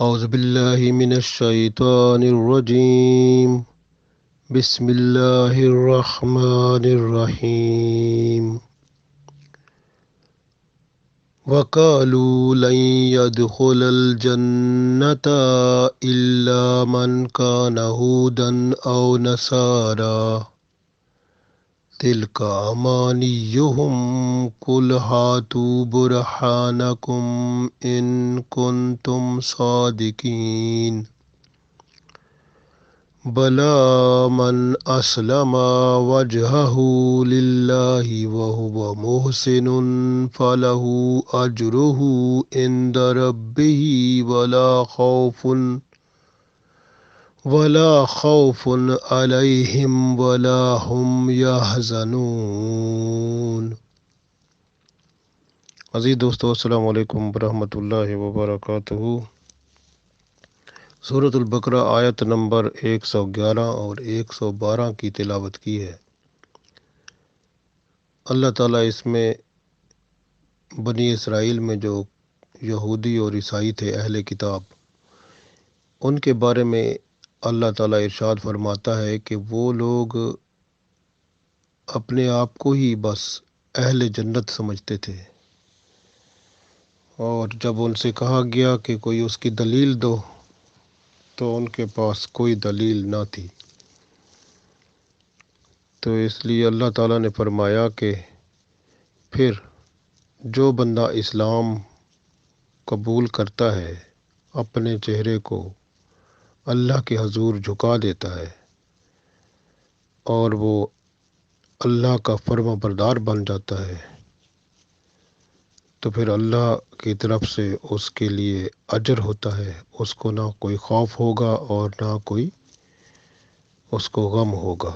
أعوذ بالله من الشيطان الرجيم. بسم الله الرحمن الرحيم. وقالوا لن يدخل الجنة إلا من كان هودا أو نصارى تلك أمانيهم قل هاتوا برهانكم إن كنتم صادقين. بلى من أسلم وجهه لله وهو محسن فله أجره عند ربه ولا خوف عليهم ولا هم يحزنون. عزیز دوستو، السلام علیکم ورحمۃ اللہ وبرکاتہ۔ سورۃ البقرہ آیت نمبر 111 اور 112 کی تلاوت کی ہے۔ اللہ تعالیٰ اس میں بنی اسرائیل میں جو یہودی اور عیسائی تھے، اہل کتاب، ان کے بارے میں اللہ تعالیٰ ارشاد فرماتا ہے کہ وہ لوگ اپنے آپ کو ہی بس اہل جنت سمجھتے تھے، اور جب ان سے کہا گیا کہ کوئی اس کی دلیل دو تو ان کے پاس کوئی دلیل نہ تھی۔ تو اس لیے اللہ تعالیٰ نے فرمایا کہ پھر جو بندہ اسلام قبول کرتا ہے، اپنے چہرے کو اللہ کے حضور جھکا دیتا ہے اور وہ اللہ کا فرما بردار بن جاتا ہے، تو پھر اللہ کی طرف سے اس کے لیے اجر ہوتا ہے۔ اس کو نہ کوئی خوف ہوگا اور نہ کوئی اس کو غم ہوگا۔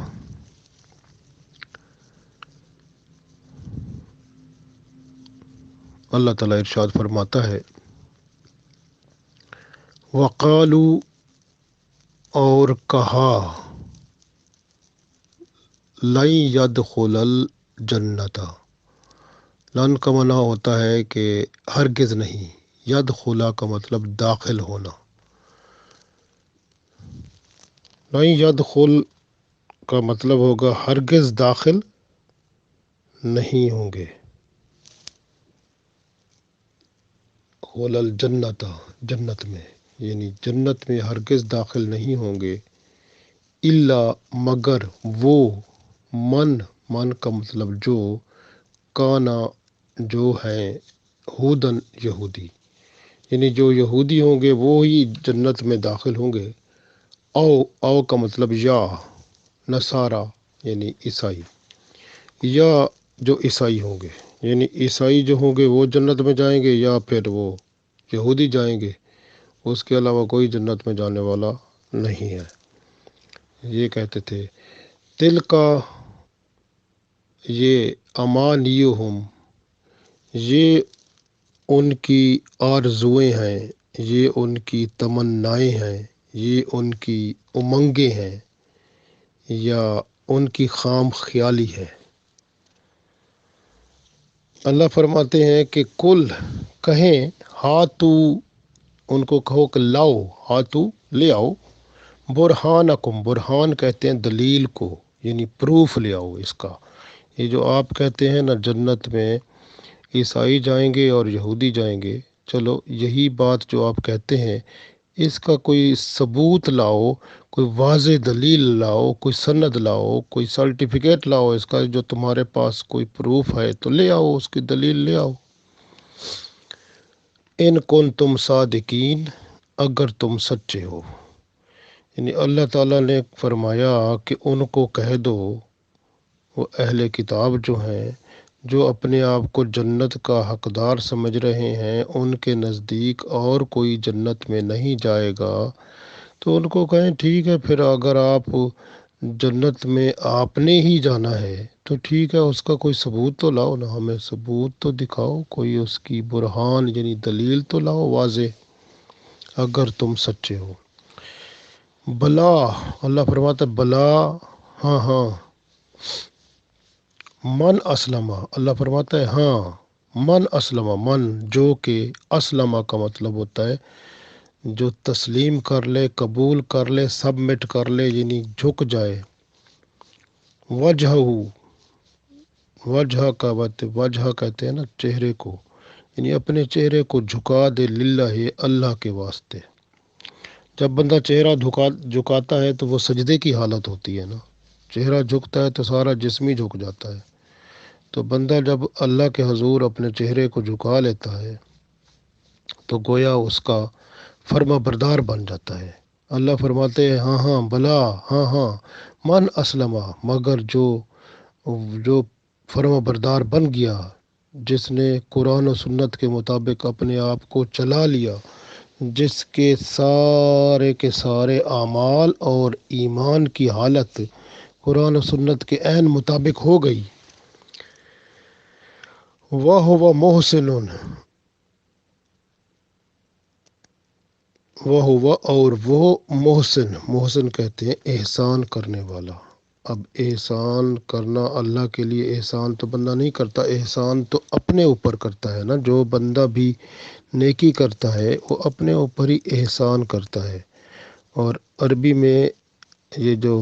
اللہ تعالیٰ ارشاد فرماتا ہے، وقالو، اور کہا، لن يدخل الجنت، لن کا معنی ہوتا ہے کہ ہرگز نہیں، یدخلا کا مطلب داخل ہونا، لن يدخل کا مطلب ہوگا ہرگز داخل نہیں ہوں گے، خل الجنت، جنت میں، یعنی جنت میں ہرگز داخل نہیں ہوں گے، الا مگر وہ، من کا مطلب جو، کانا جو ہیں، ہودن یہودی، یعنی جو یہودی ہوں گے وہ ہی جنت میں داخل ہوں گے، او کا مطلب یا، نصارہ یعنی عیسائی، یا جو عیسائی ہوں گے، یعنی عیسائی جو ہوں گے وہ جنت میں جائیں گے یا پھر وہ یہودی جائیں گے، اس کے علاوہ کوئی جنت میں جانے والا نہیں ہے۔ یہ کہتے تھے، تل کا، یہ امانیہم، یہ ان کی آرزوئیں ہیں، یہ ان کی تمنائیں ہیں، یہ ان کی امنگیں ہیں یا ان کی خام خیالی ہے۔ اللہ فرماتے ہیں کہ کل، کہیں، ہاتو، ان کو کہو کہ لاؤ، ہاتو لے آؤ، برہانکم، برہان کہتے ہیں دلیل کو، یعنی پروف لے آؤ اس کا۔ یہ جو آپ کہتے ہیں نا جنت میں عیسائی جائیں گے اور یہودی جائیں گے، چلو یہی بات جو آپ کہتے ہیں اس کا کوئی ثبوت لاؤ، کوئی واضح دلیل لاؤ، کوئی سند لاؤ، کوئی سرٹیفکیٹ لاؤ اس کا، جو تمہارے پاس کوئی پروف ہے تو لے آؤ، اس کی دلیل لے آؤ۔ ان کنتم صادقین، اگر تم سچے ہو، یعنی اللہ تعالیٰ نے فرمایا کہ ان کو کہہ دو، وہ اہل کتاب جو ہیں، جو اپنے آپ کو جنت کا حقدار سمجھ رہے ہیں، ان کے نزدیک اور کوئی جنت میں نہیں جائے گا، تو ان کو کہیں ٹھیک ہے، پھر اگر آپ جنت میں آپ نے ہی جانا ہے تو ٹھیک ہے، اس کا کوئی ثبوت تو لاؤ نا، ہمیں ثبوت تو دکھاؤ، کوئی اس کی برہان یعنی دلیل تو لاؤ واضح، اگر تم سچے ہو۔ بلا، اللہ فرماتا ہے بلا، ہاں ہاں، من اسلم، اللہ فرماتا ہے ہاں، من اسلم، من جو کہ اسلم کا مطلب ہوتا ہے جو تسلیم کر لے، قبول کر لے، سبمٹ کر لے، یعنی جھک جائے، وجہ وجہ کا وجہ کہتے ہیں نا چہرے کو، یعنی اپنے چہرے کو جھکا دے، للہ اللہ کے واسطے۔ جب بندہ چہرہ جھکاتا ہے تو وہ سجدے کی حالت ہوتی ہے نا، چہرہ جھکتا ہے تو سارا جسم ہی جھک جاتا ہے۔ تو بندہ جب اللہ کے حضور اپنے چہرے کو جھکا لیتا ہے تو گویا اس کا فرما بردار بن جاتا ہے۔ اللہ فرماتے ہیں ہاں ہاں بلا، ہاں ہاں، من اسلمہ، مگر جو فرما بردار بن گیا، جس نے قرآن و سنت کے مطابق اپنے آپ کو چلا لیا، جس کے سارے اعمال اور ایمان کی حالت قرآن و سنت کے عین مطابق ہو گئی، وَهُوَ مُحْسِنٌ، وہ اور وہ محسن کہتے ہیں احسان کرنے والا۔ اب احسان کرنا اللہ کے لیے، احسان تو بندہ نہیں کرتا، احسان تو اپنے اوپر کرتا ہے نا۔ جو بندہ بھی نیکی کرتا ہے وہ اپنے اوپر ہی احسان کرتا ہے۔ اور عربی میں یہ جو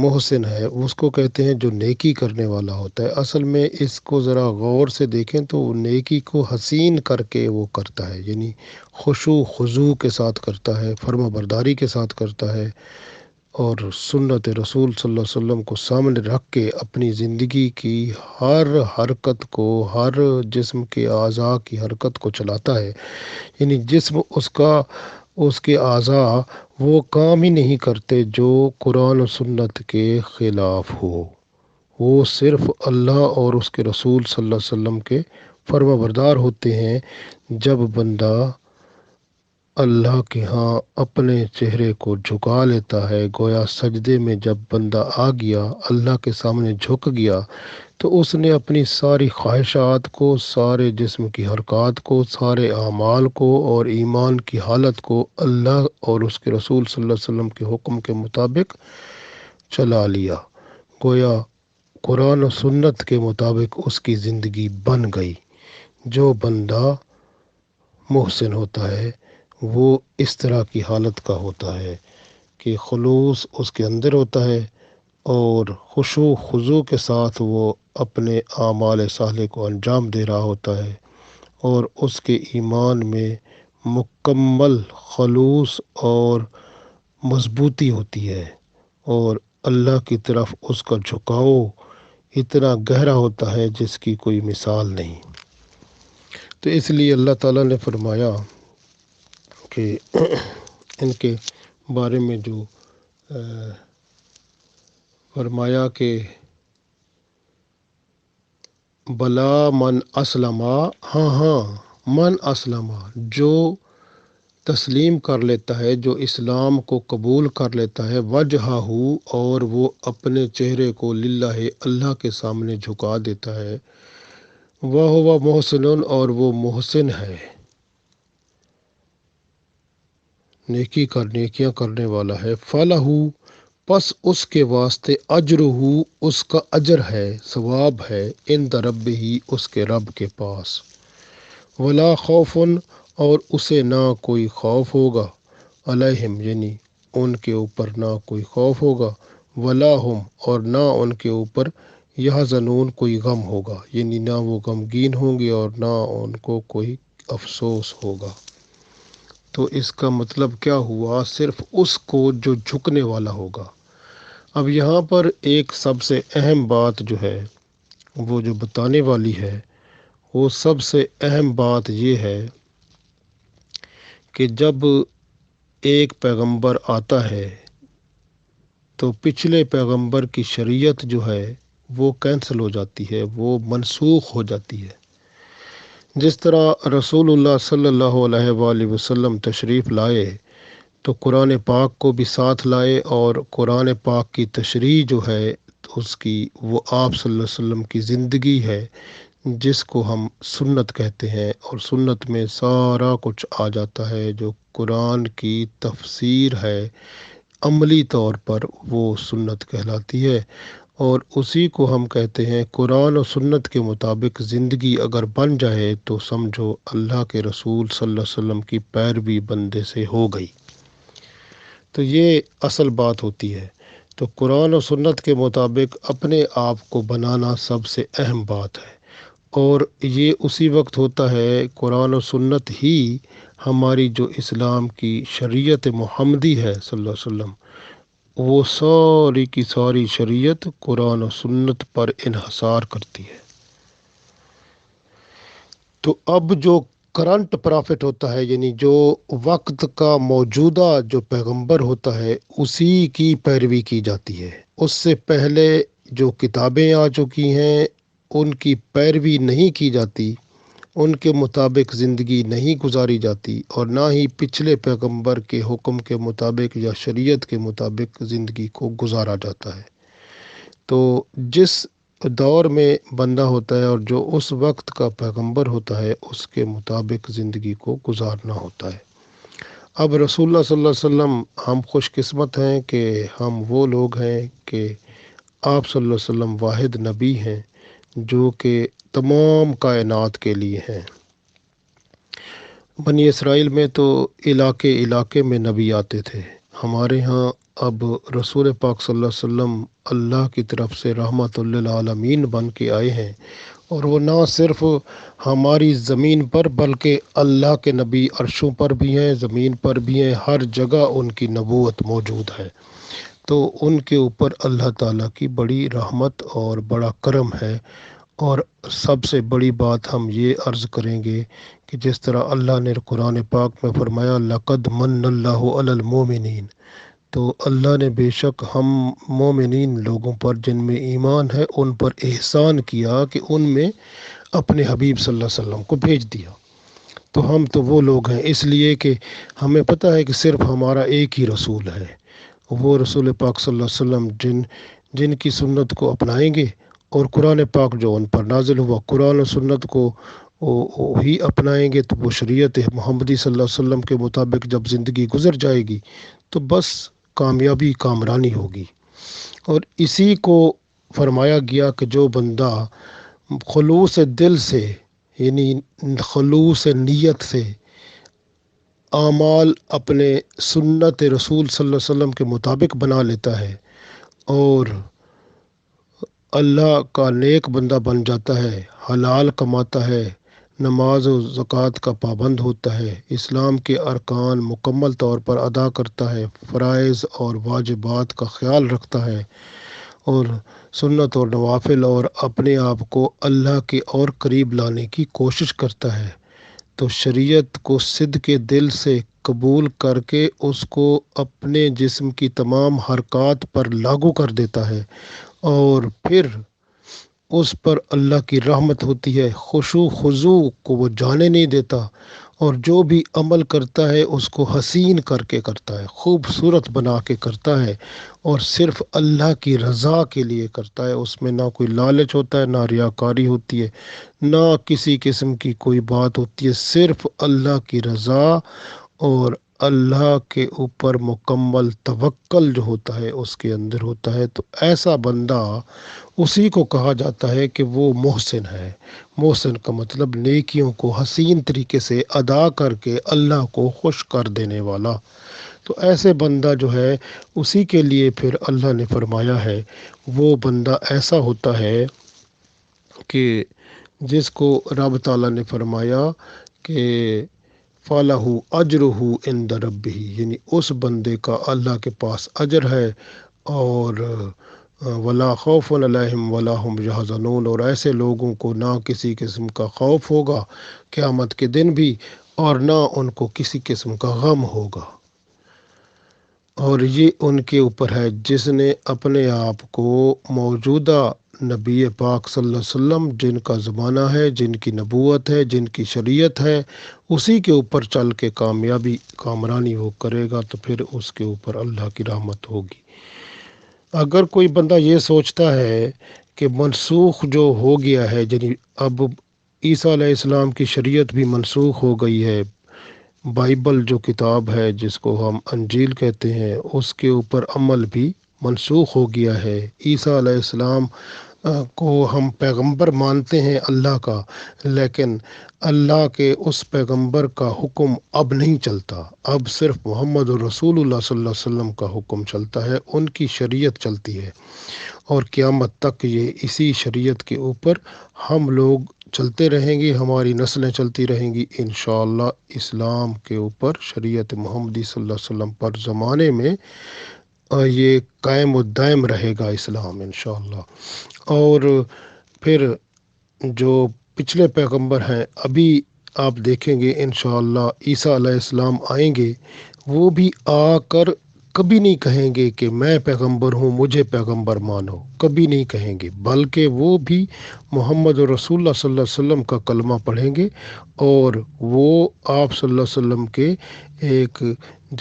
محسن ہے اس کو کہتے ہیں جو نیکی کرنے والا ہوتا ہے۔ اصل میں اس کو ذرا غور سے دیکھیں تو نیکی کو حسین کر کے وہ کرتا ہے، یعنی خشوع خضوع کے ساتھ کرتا ہے، فرما برداری کے ساتھ کرتا ہے، اور سنت رسول صلی اللہ علیہ وسلم کو سامنے رکھ کے اپنی زندگی کی ہر حرکت کو، ہر جسم کے اعضاء کی حرکت کو چلاتا ہے۔ یعنی جسم اس کے اعضاء وہ کام ہی نہیں کرتے جو قرآن و سنت کے خلاف ہو، وہ صرف اللہ اور اس کے رسول صلی اللہ علیہ وسلم کے فرما بردار ہوتے ہیں۔ جب بندہ اللہ کے ہاں اپنے چہرے کو جھکا لیتا ہے، گویا سجدے میں جب بندہ آ گیا، اللہ کے سامنے جھک گیا، تو اس نے اپنی ساری خواہشات کو، سارے جسم کی حرکات کو، سارے اعمال کو اور ایمان کی حالت کو اللہ اور اس کے رسول صلی اللہ علیہ وسلم کے حکم کے مطابق چلا لیا، گویا قرآن و سنت کے مطابق اس کی زندگی بن گئی۔ جو بندہ محسن ہوتا ہے وہ اس طرح کی حالت کا ہوتا ہے کہ خلوص اس کے اندر ہوتا ہے اور خشوع خضوع کے ساتھ وہ اپنے اعمال صالح کو انجام دے رہا ہوتا ہے، اور اس کے ایمان میں مکمل خلوص اور مضبوطی ہوتی ہے، اور اللہ کی طرف اس کا جھکاؤ اتنا گہرا ہوتا ہے جس کی کوئی مثال نہیں۔ تو اس لیے اللہ تعالیٰ نے فرمایا کہ ان کے بارے میں جو فرمایا کہ بلا من اسلمہ، ہاں ہاں، من اسلمہ، جو تسلیم کر لیتا ہے، جو اسلام کو قبول کر لیتا ہے، وجہہ، اور وہ اپنے چہرے کو للہ اللہ کے سامنے جھکا دیتا ہے، وہ محسن، اور وہ محسن ہے، نیکیاں کرنے والا ہے، فلہ، پس اس کے واسطے اجرہ، اس کا اجر ہے، ثواب ہے، عند ربہ، اس کے رب کے پاس، ولا خوف، اور اسے نہ کوئی خوف ہوگا، علیہم، یعنی ان کے اوپر نہ کوئی خوف ہوگا، ولا ہم، اور نہ ان کے اوپر یحزنون، کوئی غم ہوگا، یعنی نہ وہ غمگین ہوں گے اور نہ ان کو کوئی افسوس ہوگا۔ تو اس کا مطلب کیا ہوا؟ صرف اس کو جو جھکنے والا ہوگا۔ اب یہاں پر ایک سب سے اہم بات جو ہے وہ جو بتانے والی ہے، وہ سب سے اہم بات یہ ہے کہ جب ایک پیغمبر آتا ہے تو پچھلے پیغمبر کی شریعت جو ہے وہ کینسل ہو جاتی ہے، وہ منسوخ ہو جاتی ہے۔ جس طرح رسول اللہ صلی اللہ علیہ وآلہ وسلم تشریف لائے تو قرآن پاک کو بھی ساتھ لائے، اور قرآن پاک کی تشریح جو ہے اس کی، وہ آپ صلی اللہ علیہ وسلم کی زندگی ہے، جس کو ہم سنت کہتے ہیں، اور سنت میں سارا کچھ آ جاتا ہے جو قرآن کی تفسیر ہے، عملی طور پر وہ سنت کہلاتی ہے۔ اور اسی کو ہم کہتے ہیں قرآن و سنت کے مطابق زندگی اگر بن جائے تو سمجھو اللہ کے رسول صلی اللہ علیہ وسلم کی پیروی بندے سے ہو گئی۔ تو یہ اصل بات ہوتی ہے۔ تو قرآن و سنت کے مطابق اپنے آپ کو بنانا سب سے اہم بات ہے، اور یہ اسی وقت ہوتا ہے قرآن و سنت ہی ہماری جو اسلام کی شریعت محمدی ہے صلی اللہ علیہ وسلم، وہ ساری کی ساری شریعت قرآن و سنت پر انحصار کرتی ہے۔ تو اب جو کرنٹ پرافٹ ہوتا ہے، یعنی جو وقت کا موجودہ جو پیغمبر ہوتا ہے، اسی کی پیروی کی جاتی ہے۔ اس سے پہلے جو کتابیں آ چکی ہیں ان کی پیروی نہیں کی جاتی، ان کے مطابق زندگی نہیں گزاری جاتی، اور نہ ہی پچھلے پیغمبر کے حکم کے مطابق یا شریعت کے مطابق زندگی کو گزارا جاتا ہے۔ تو جس دور میں بندہ ہوتا ہے اور جو اس وقت کا پیغمبر ہوتا ہے اس کے مطابق زندگی کو گزارنا ہوتا ہے۔ اب رسول اللہ صلی اللہ علیہ وسلم، ہم خوش قسمت ہیں کہ ہم وہ لوگ ہیں کہ آپ صلی اللہ علیہ وسلم واحد نبی ہیں جو کہ تمام کائنات کے لیے ہیں۔ بنی اسرائیل میں تو علاقے علاقے میں نبی آتے تھے، ہمارے ہاں اب رسول پاک صلی اللہ علیہ وسلم اللہ کی طرف سے رحمت للعالمین بن کے آئے ہیں، اور وہ نہ صرف ہماری زمین پر بلکہ اللہ کے نبی عرشوں پر بھی ہیں، زمین پر بھی ہیں، ہر جگہ ان کی نبوت موجود ہے۔ تو ان کے اوپر اللہ تعالیٰ کی بڑی رحمت اور بڑا کرم ہے۔ اور سب سے بڑی بات ہم یہ عرض کریں گے کہ جس طرح اللہ نے قرآن پاک میں فرمایا لقد من اللہ علی المومنین، تو اللہ نے بے شک ہم مومنین لوگوں پر جن میں ایمان ہے ان پر احسان کیا کہ ان میں اپنے حبیب صلی اللہ علیہ وسلم کو بھیج دیا۔ تو ہم تو وہ لوگ ہیں، اس لیے کہ ہمیں پتہ ہے کہ صرف ہمارا ایک ہی رسول ہے، وہ رسول پاک صلی اللہ علیہ وسلم جن کی سنت کو اپنائیں گے، اور قرآن پاک جو ان پر نازل ہوا قرآن و سنت کو ہی اپنائیں گے، تو وہ شریعت محمدی صلی اللہ علیہ وسلم کے مطابق جب زندگی گزر جائے گی تو بس کامیابی کامرانی ہوگی۔ اور اسی کو فرمایا گیا کہ جو بندہ خلوص دل سے، یعنی خلوص نیت سے اعمال اپنے سنت رسول صلی اللہ علیہ وسلم کے مطابق بنا لیتا ہے اور اللہ کا نیک بندہ بن جاتا ہے، حلال کماتا ہے، نماز و زکوٰۃ کا پابند ہوتا ہے، اسلام کے ارکان مکمل طور پر ادا کرتا ہے، فرائض اور واجبات کا خیال رکھتا ہے، اور سنت اور نوافل اور اپنے آپ کو اللہ کے اور قریب لانے کی کوشش کرتا ہے، تو شریعت کو صدق کے دل سے قبول کر کے اس کو اپنے جسم کی تمام حرکات پر لاگو کر دیتا ہے، اور پھر اس پر اللہ کی رحمت ہوتی ہے۔ خشوع خضوع کو وہ جانے نہیں دیتا، اور جو بھی عمل کرتا ہے اس کو حسین کر کے کرتا ہے، خوبصورت بنا کے کرتا ہے، اور صرف اللہ کی رضا کے لیے کرتا ہے۔ اس میں نہ کوئی لالچ ہوتا ہے، نہ ریاکاری ہوتی ہے، نہ کسی قسم کی کوئی بات ہوتی ہے، صرف اللہ کی رضا اور اللہ کے اوپر مکمل توکل جو ہوتا ہے اس کے اندر ہوتا ہے۔ تو ایسا بندہ، اسی کو کہا جاتا ہے کہ وہ محسن ہے۔ محسن کا مطلب نیکیوں کو حسین طریقے سے ادا کر کے اللہ کو خوش کر دینے والا۔ تو ایسے بندہ جو ہے اسی کے لیے پھر اللہ نے فرمایا ہے، وہ بندہ ایسا ہوتا ہے کہ جس کو رب تعالیٰ نے فرمایا کہ فَلَهُ أَجْرُهُ عِنْدَ رَبِّهِ، یعنی اس بندے کا اللہ کے پاس اجر ہے، اور وَلَا خَوْفٌ عَلَيْهِمْ وَلَا هُمْ يَحْزَنُونَ، اور ایسے لوگوں کو نہ کسی قسم کا خوف ہوگا قیامت کے دن بھی، اور نہ ان کو کسی قسم کا غم ہوگا۔ اور یہ ان کے اوپر ہے جس نے اپنے آپ کو موجودہ نبی پاک صلی اللہ علیہ وسلم جن کا زمانہ ہے، جن کی نبوت ہے، جن کی شریعت ہے، اسی کے اوپر چل کے کامیابی کامرانی وہ کرے گا، تو پھر اس کے اوپر اللہ کی رحمت ہوگی۔ اگر کوئی بندہ یہ سوچتا ہے کہ منسوخ جو ہو گیا ہے، یعنی اب عیسیٰ علیہ السلام کی شریعت بھی منسوخ ہو گئی ہے، بائبل جو کتاب ہے جس کو ہم انجیل کہتے ہیں اس کے اوپر عمل بھی منسوخ ہو گیا ہے۔ عیسیٰ علیہ السلام کو ہم پیغمبر مانتے ہیں اللہ کا، لیکن اللہ کے اس پیغمبر کا حکم اب نہیں چلتا، اب صرف محمد رسول اللہ صلی اللہ علیہ وسلم کا حکم چلتا ہے، ان کی شریعت چلتی ہے، اور قیامت تک یہ اسی شریعت کے اوپر ہم لوگ چلتے رہیں گے، ہماری نسلیں چلتی رہیں گی انشاءاللہ اسلام کے اوپر، شریعت محمدی صلی اللہ علیہ وسلم پر زمانے میں یہ قائم و دائم رہے گا اسلام انشاءاللہ۔ اور پھر جو پچھلے پیغمبر ہیں ابھی آپ دیکھیں گے انشاءاللہ عیسیٰ علیہ السلام آئیں گے، وہ بھی آ کر کبھی نہیں کہیں گے کہ میں پیغمبر ہوں مجھے پیغمبر مانو، کبھی نہیں کہیں گے، بلکہ وہ بھی محمد رسول اللہ صلی اللہ علیہ وسلم کا کلمہ پڑھیں گے، اور وہ آپ صلی اللہ علیہ وسلم کے ایک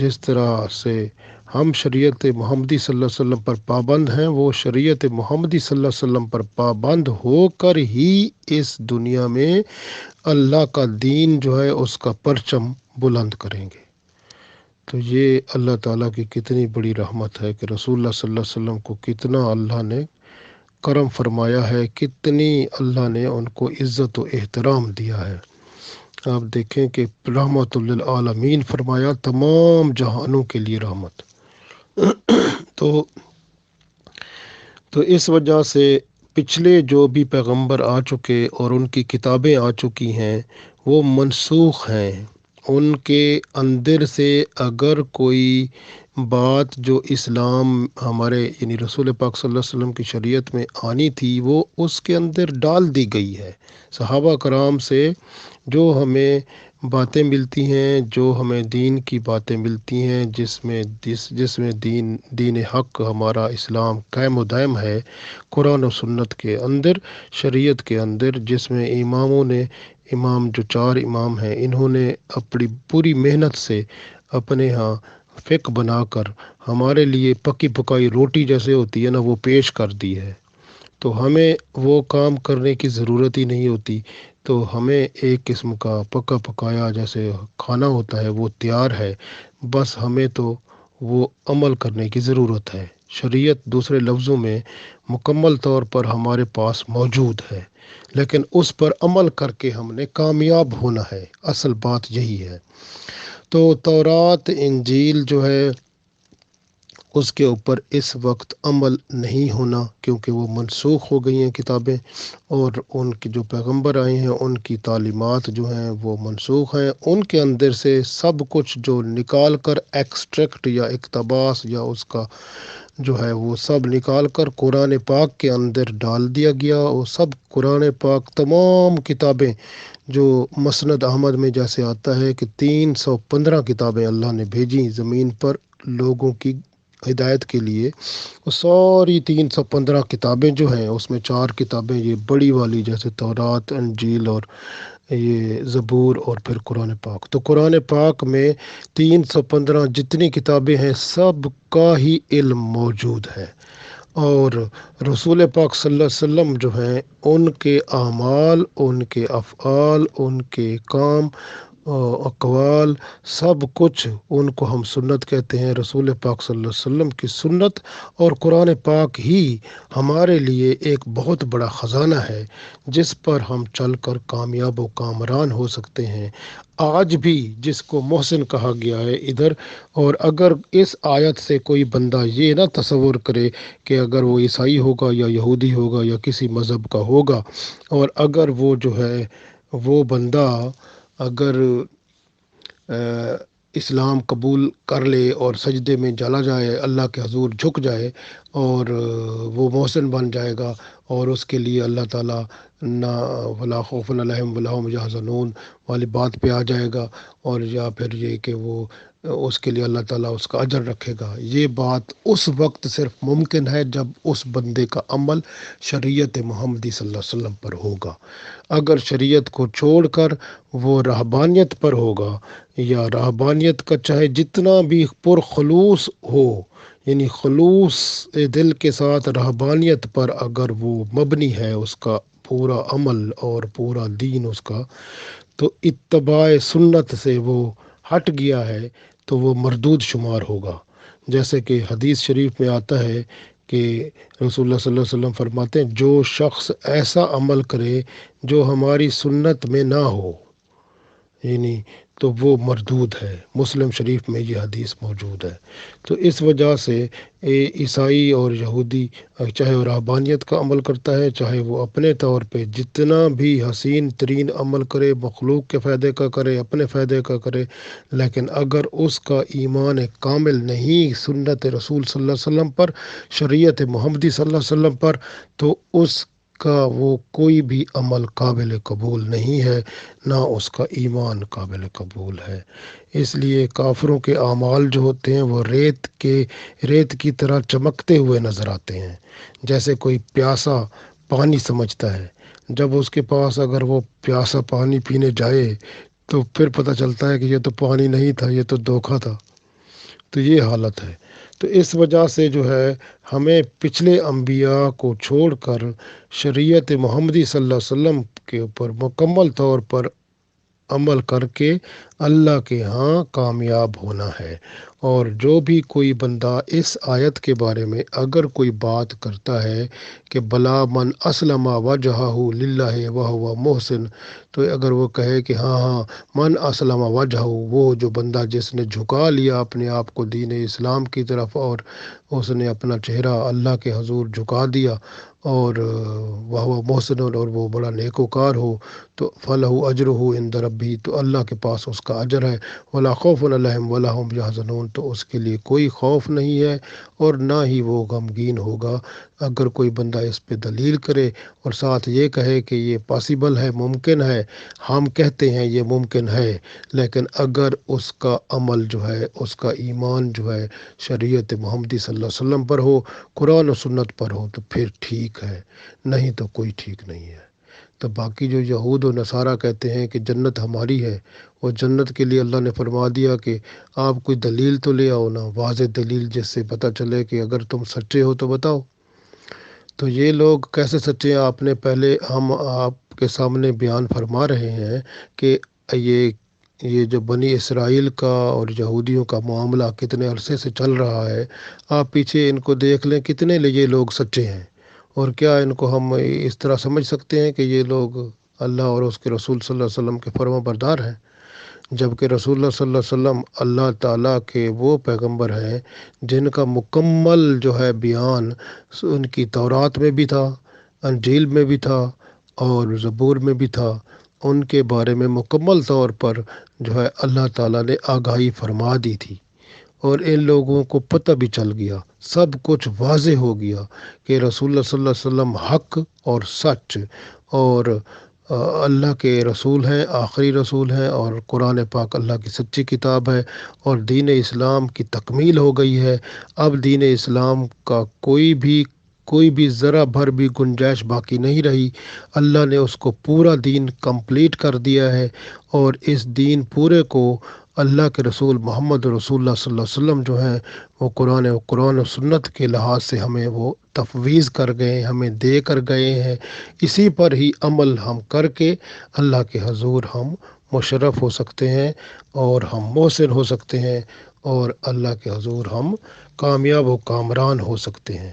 جس طرح سے ہم شریعت محمدی صلی اللہ علیہ وسلم پر پابند ہیں، وہ شریعت محمدی صلی اللہ علیہ وسلم پر پابند ہو کر ہی اس دنیا میں اللہ کا دین جو ہے اس کا پرچم بلند کریں گے۔ تو یہ اللہ تعالیٰ کی کتنی بڑی رحمت ہے کہ رسول اللہ صلی اللہ علیہ وسلم کو کتنا اللہ نے کرم فرمایا ہے، کتنی اللہ نے ان کو عزت و احترام دیا ہے۔ آپ دیکھیں کہ رحمت للعالمین فرمایا، تمام جہانوں کے لیے رحمت۔ تو اس وجہ سے پچھلے جو بھی پیغمبر آ چکے اور ان کی کتابیں آ چکی ہیں وہ منسوخ ہیں، ان کے اندر سے اگر کوئی بات جو اسلام ہمارے یعنی رسول پاک صلی اللہ علیہ وسلم کی شریعت میں آنی تھی وہ اس کے اندر ڈال دی گئی ہے۔ صحابہ کرام سے جو ہمیں باتیں ملتی ہیں، جو ہمیں دین کی باتیں ملتی ہیں، جس میں دین حق ہمارا اسلام قائم و دائم ہے، قرآن و سنت کے اندر، شریعت کے اندر، جس میں امام جو 4 امام ہیں انہوں نے اپنی پوری محنت سے اپنے ہاں فقہ بنا کر ہمارے لیے پکی پکائی روٹی جیسے ہوتی ہے نا وہ پیش کر دی ہے، تو ہمیں وہ کام کرنے کی ضرورت ہی نہیں ہوتی، تو ہمیں ایک قسم کا پکا پکایا جیسے کھانا ہوتا ہے وہ تیار ہے، بس ہمیں تو وہ عمل کرنے کی ضرورت ہے۔ شریعت دوسرے لفظوں میں مکمل طور پر ہمارے پاس موجود ہے، لیکن اس پر عمل کر کے ہم نے کامیاب ہونا ہے، اصل بات یہی ہے۔ تو تورات انجیل جو ہے اس کے اوپر اس وقت عمل نہیں ہونا، کیونکہ وہ منسوخ ہو گئی ہیں کتابیں، اور ان کی جو پیغمبر آئے ہیں ان کی تعلیمات جو ہیں وہ منسوخ ہیں، ان کے اندر سے سب کچھ جو نکال کر ایکسٹریکٹ یا اقتباس یا اس کا جو ہے وہ سب نکال کر قرآن پاک کے اندر ڈال دیا گیا، اور سب قرآن پاک تمام کتابیں جو مسند احمد میں جیسے آتا ہے کہ 315 کتابیں اللہ نے بھیجی زمین پر لوگوں کی ہدایت کے لیے، وہ ساری 315 کتابیں جو ہیں اس میں 4 کتابیں یہ بڑی والی جیسے تورات، انجیل اور یہ زبور اور پھر قرآن پاک، تو قرآن پاک میں 315 جتنی کتابیں ہیں سب کا ہی علم موجود ہے، اور رسول پاک صلی اللہ علیہ وسلم جو ہیں ان کے اعمال، ان کے افعال، ان کے کام اقوال، سب کچھ ان کو ہم سنت کہتے ہیں، رسول پاک صلی اللہ علیہ وسلم کی سنت اور قرآن پاک ہی ہمارے لیے ایک بہت بڑا خزانہ ہے جس پر ہم چل کر کامیاب و کامران ہو سکتے ہیں۔ آج بھی جس کو محسن کہا گیا ہے ادھر، اور اگر اس آیت سے کوئی بندہ یہ نہ تصور کرے کہ اگر وہ عیسائی ہوگا یا یہودی ہوگا یا کسی مذہب کا ہوگا، اور اگر وہ جو ہے وہ بندہ اگر اسلام قبول کر لے اور سجدے میں چلا جائے، اللہ کے حضور جھک جائے، اور وہ محسن بن جائے گا، اور اس کے لیے اللہ تعالیٰ نہ ولا خوف علیہم ولا هم یحزنون والی بات پہ آ جائے گا، اور یا پھر یہ کہ وہ اس کے لیے اللہ تعالیٰ اس کا اجر رکھے گا، یہ بات اس وقت صرف ممکن ہے جب اس بندے کا عمل شریعت محمدی صلی اللہ علیہ وسلم پر ہوگا۔ اگر شریعت کو چھوڑ کر وہ رہبانیت پر ہوگا، یا رہبانیت کا چاہے جتنا بھی پرخلوص ہو، یعنی خلوص دل کے ساتھ رہبانیت پر اگر وہ مبنی ہے اس کا پورا عمل اور پورا دین اس کا، تو اتباع سنت سے وہ ہٹ گیا ہے تو وہ مردود شمار ہوگا، جیسے کہ حدیث شریف میں آتا ہے کہ رسول اللہ صلی اللہ علیہ وسلم فرماتے ہیں جو شخص ایسا عمل کرے جو ہماری سنت میں نہ ہو، یعنی تو وہ مردود ہے۔ مسلم شریف میں یہ حدیث موجود ہے۔ تو اس وجہ سے عیسائی اور یہودی چاہے وہ رہبانیت کا عمل کرتا ہے، چاہے وہ اپنے طور پہ جتنا بھی حسین ترین عمل کرے، مخلوق کے فائدے کا کرے، اپنے فائدے کا کرے، لیکن اگر اس کا ایمان کامل نہیں سنت رسول صلی اللہ علیہ وسلم پر، شریعت محمدی صلی اللہ علیہ وسلم پر، تو اس کا وہ کوئی بھی عمل قابل قبول نہیں ہے، نہ اس کا ایمان قابل قبول ہے۔ اس لیے کافروں کے اعمال جو ہوتے ہیں وہ ریت کی طرح چمکتے ہوئے نظر آتے ہیں، جیسے کوئی پیاسا پانی سمجھتا ہے، جب اس کے پاس اگر وہ پیاسا پانی پینے جائے تو پھر پتہ چلتا ہے کہ یہ تو پانی نہیں تھا، یہ تو دھوکہ تھا۔ تو یہ حالت ہے۔ تو اس وجہ سے جو ہے ہمیں پچھلے انبیاء کو چھوڑ کر شریعت محمدی صلی اللہ علیہ وسلم کے اوپر مکمل طور پر عمل کر کے اللہ کے ہاں کامیاب ہونا ہے۔ اور جو بھی کوئی بندہ اس آیت کے بارے میں اگر کوئی بات کرتا ہے کہ بلا من اسلم وجہہ للہ وہو محسن، تو اگر وہ کہے کہ ہاں من اسلم وجہہ، وہ جو بندہ جس نے جھکا لیا اپنے آپ کو دین اسلام کی طرف اور اس نے اپنا چہرہ اللہ کے حضور جھکا دیا، اور وہ محسن اور وہ بڑا نیکوکار ہو، تو فلہ اجرہ عند ربہ، تو اللہ کے پاس اس کا اجر ہے، ولا خوف علیہم ولا هم یحزنون، تو اس کے لیے کوئی خوف نہیں ہے اور نہ ہی وہ غمگین ہوگا۔ اگر کوئی بندہ اس پہ دلیل کرے اور ساتھ یہ کہے کہ یہ پاسیبل ہے، ممکن ہے، ہم کہتے ہیں یہ ممکن ہے، لیکن اگر اس کا عمل جو ہے، اس کا ایمان جو ہے شریعت محمدی صلی اللہ علیہ وسلم پر ہو، قرآن و سنت پر ہو، تو پھر ٹھیک ہے، نہیں تو کوئی ٹھیک نہیں ہے۔ تو باقی جو یہود و نصارہ کہتے ہیں کہ جنت ہماری ہے، وہ جنت کے لیے اللہ نے فرما دیا کہ آپ کوئی دلیل تو لے آؤ نا، واضح دلیل جس سے پتہ چلے کہ اگر تم سچے ہو تو بتاؤ۔ تو یہ لوگ کیسے سچے ہیں؟ آپ نے پہلے ہم آپ کے سامنے بیان فرما رہے ہیں کہ یہ جو بنی اسرائیل کا اور یہودیوں کا معاملہ کتنے عرصے سے چل رہا ہے، آپ پیچھے ان کو دیکھ لیں کتنے یہ لوگ سچے ہیں، اور کیا ان کو ہم اس طرح سمجھ سکتے ہیں کہ یہ لوگ اللہ اور اس کے رسول صلی اللہ علیہ وسلم کے فرما بردار ہیں؟ جبکہ رسول اللہ صلی اللہ علیہ وسلم اللہ تعالیٰ کے وہ پیغمبر ہیں جن کا مکمل جو ہے بیان ان کی تورات میں بھی تھا، انجیل میں بھی تھا اور زبور میں بھی تھا۔ ان کے بارے میں مکمل طور پر جو ہے اللہ تعالیٰ نے آگاہی فرما دی تھی، اور ان لوگوں کو پتہ بھی چل گیا، سب کچھ واضح ہو گیا کہ رسول اللہ صلی اللہ علیہ وسلم حق اور سچ اور اللہ کے رسول ہیں، آخری رسول ہیں، اور قرآن پاک اللہ کی سچی کتاب ہے، اور دین اسلام کی تکمیل ہو گئی ہے۔ اب دین اسلام کا کوئی بھی ذرا بھر بھی گنجائش باقی نہیں رہی۔ اللہ نے اس کو پورا دین کمپلیٹ کر دیا ہے، اور اس دین پورے کو اللہ کے رسول محمد رسول اللہ صلی اللہ علیہ وسلم جو ہیں وہ قرآن و سنت کے لحاظ سے ہمیں وہ تفویض کر گئے، ہمیں دے کر گئے ہیں۔ اسی پر ہی عمل ہم کر کے اللہ کے حضور ہم مشرف ہو سکتے ہیں، اور ہم محسن ہو سکتے ہیں، اور اللہ کے حضور ہم کامیاب و کامران ہو سکتے ہیں۔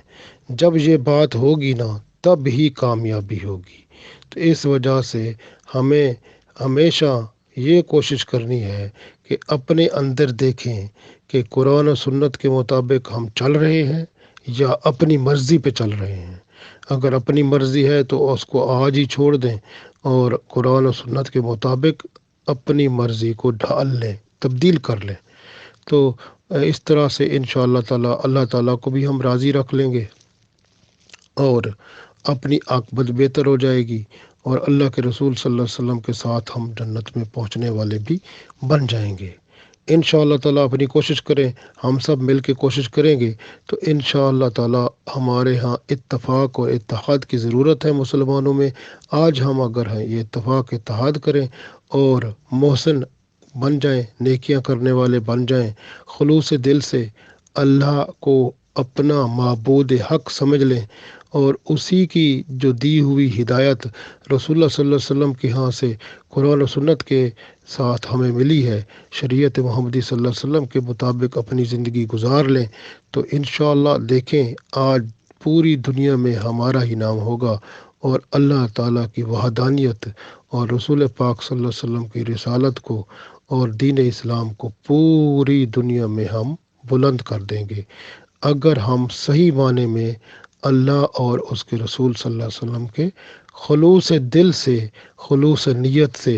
جب یہ بات ہوگی نا، تب ہی کامیابی ہوگی۔ تو اس وجہ سے ہمیں ہمیشہ یہ کوشش کرنی ہے کہ اپنے اندر دیکھیں کہ قرآن و سنت کے مطابق ہم چل رہے ہیں یا اپنی مرضی پہ چل رہے ہیں۔ اگر اپنی مرضی ہے تو اس کو آج ہی چھوڑ دیں، اور قرآن و سنت کے مطابق اپنی مرضی کو ڈھال لیں، تبدیل کر لیں۔ تو اس طرح سے انشاءاللہ تعالی اللہ تعالیٰ کو بھی ہم راضی رکھ لیں گے، اور اپنی عاقبت بہتر ہو جائے گی، اور اللہ کے رسول صلی اللہ علیہ وسلم کے ساتھ ہم جنت میں پہنچنے والے بھی بن جائیں گے۔ انشاءاللہ تعالیٰ اپنی کوشش کریں، ہم سب مل کے کوشش کریں گے تو انشاءاللہ تعالیٰ ہمارے ہاں اتفاق اور اتحاد کی ضرورت ہے مسلمانوں میں۔ آج ہم اگر ہیں یہ اتفاق اتحاد کریں اور محسن بن جائیں، نیکیاں کرنے والے بن جائیں، خلوص دل سے اللہ کو اپنا معبود حق سمجھ لیں، اور اسی کی جو دی ہوئی ہدایت رسول اللہ صلی اللہ علیہ وسلم کے ہاں سے قرآن و سنت کے ساتھ ہمیں ملی ہے، شریعت محمدی صلی اللہ علیہ وسلم کے مطابق اپنی زندگی گزار لیں تو انشاءاللہ دیکھیں آج پوری دنیا میں ہمارا ہی نام ہوگا، اور اللہ تعالیٰ کی وحدانیت اور رسول پاک صلی اللہ علیہ وسلم کی رسالت کو اور دین اسلام کو پوری دنیا میں ہم بلند کر دیں گے، اگر ہم صحیح معنی میں اللہ اور اس کے رسول صلی اللہ علیہ وسلم کے خلوص دل سے، خلوص نیت سے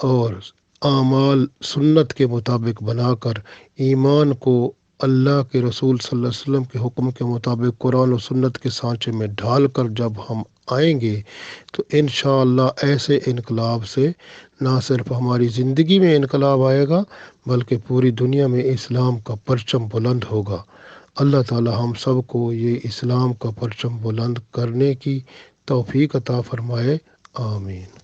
اور اعمال سنت کے مطابق بنا کر ایمان کو اللہ کے رسول صلی اللہ علیہ وسلم کے حکم کے مطابق قرآن و سنت کے سانچے میں ڈھال کر جب ہم آئیں گے تو انشاءاللہ ایسے انقلاب سے نہ صرف ہماری زندگی میں انقلاب آئے گا بلکہ پوری دنیا میں اسلام کا پرچم بلند ہوگا۔ اللہ تعالی ہم سب کو یہ اسلام کا پرچم بلند کرنے کی توفیق عطا فرمائے، آمین۔